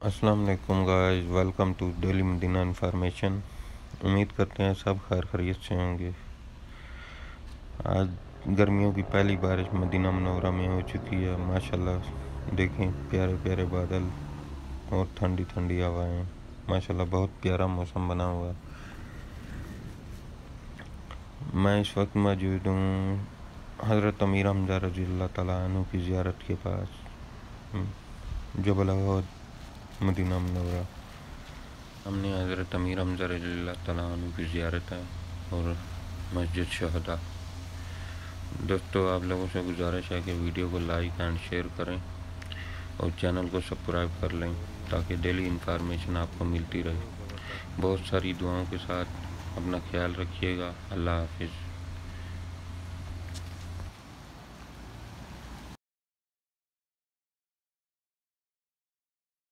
अस्सलाम वालेकुम guys, welcome to daily Madina information. उम्मीद करते हैं सब खैर खैरियत से होंगे। आज गर्मियों की पहली बारिश मदीना मुनव्वरा में हो चुकी है। माशाल्लाह देखें, प्यारे प्यारे बादल और ठंडी ठंडी हवाएं। माशाल्लाह बहुत प्यारा मौसम बना हुआ है। मैं इस वक्त मौजूद हूँ हज़रत अमीर हमज़ा रज़ी अल्लाह तआला अन्हु की ज़ियारत के पास, जबल उहद, मदीना मुनव्वरा। हमने हज़रत अमीर हमज़ा रज़ी अल्लाह तआला अन्हु की ज़ियारत है और मस्जिद शहदा। दोस्तों, आप लोगों से गुजारिश है कि वीडियो को लाइक एंड शेयर करें और चैनल को सब्सक्राइब कर लें ताकि डेली इन्फॉर्मेशन आपको मिलती रहे। बहुत सारी दुआओं के साथ अपना ख्याल रखिएगा। अल्लाह हाफिज़।